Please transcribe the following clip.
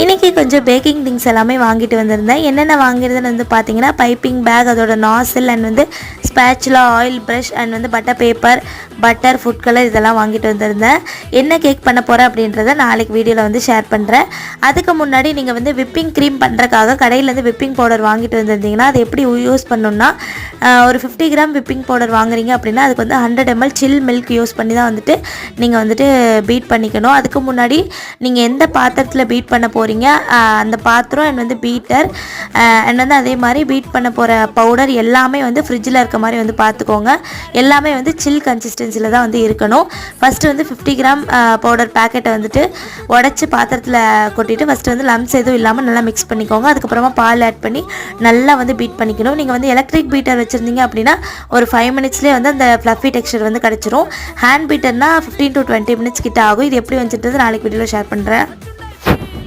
இன்றைக்கி கொஞ்சம் packing things எல்லாமே வாங்கிட்டு வந்திருந்தேன். என்னென்ன வாங்கியிருந்தேன்னு வந்து பார்த்தீங்கன்னா, பைப்பிங் பேக், அதோட நாசில் அண்ட் வந்து ஸ்பேச்சுலா, ஆயில் ப்ரஷ் அண்ட் வந்து butter paper, butter, food colour இதெல்லாம் வாங்கிட்டு வந்திருந்தேன். என்ன கேக் பண்ண போகிறேன் அப்படின்றத நாளைக்கு வீடியோவில் வந்து ஷேர் பண்ணுறேன். அதுக்கு முன்னாடி நீங்கள் வந்து விப்பிங் க்ரீம் பண்ணுறதுக்காக கடையிலேருந்து விப்பிங் பவுடர் வாங்கிட்டு வந்திருந்தீங்கன்னா அது எப்படி யூஸ் பண்ணணும்னா, ஒரு 50 கிராம் விப்பிங் பவுடர் வாங்குறீங்க அப்படின்னா அதுக்கு வந்து 100 ml சில் மில்க் யூஸ் பண்ணி தான் வந்துட்டு நீங்கள் வந்துட்டு பீட் பண்ணிக்கணும். அதுக்கு முன்னாடி நீங்கள் எந்த பாத்திரத்தில் பீட் பண்ண போகிறீங்க அந்த பாத்திரம் அண்ட் வந்து பீட்டர் அண்ட் வந்து அதே மாதிரி பீட் பண்ண போகிற பவுடர் எல்லாமே வந்து ஃப்ரிட்ஜில் இருக்க மாதிரி வந்து பார்த்துக்கோங்க. எல்லாமே வந்து சில் கன்சிஸ்டன்சியில் தான் வந்து இருக்கணும். ஃபஸ்ட்டு வந்து 50 கிராம் பவுடர் பேக்கெட்டை வந்துட்டு உடச்சி பாத்திரத்தில் கொட்டிட்டு ஃபஸ்ட்டு வந்து லம்ஸ் எதுவும் இல்லாமல் நல்லா மிக்ஸ் பண்ணிக்கோங்க. அதுக்கப்புறமா பால் ஆட் பண்ணி நல்லா வந்து பீட் பண்ணிக்கணும். நீங்கள் வந்து எலக்ட்ரிக் பீட்டர் வச்சுருந்தீங்க அப்படின்னா ஒரு 5 மினிட்ஸ்லேயே வந்து அந்த ஃப்ளஃபி டெக்ஸ்சர் வந்து கிடச்சிரும். ஹேண்ட் பீட்டர்னால் 15 to 20 மினிட்ஸ் கிட்ட ஆகும். இது எப்படி வந்துட்டு நாளைக்கு வீடியோவில் ஷேர் பண்ணுறேன்.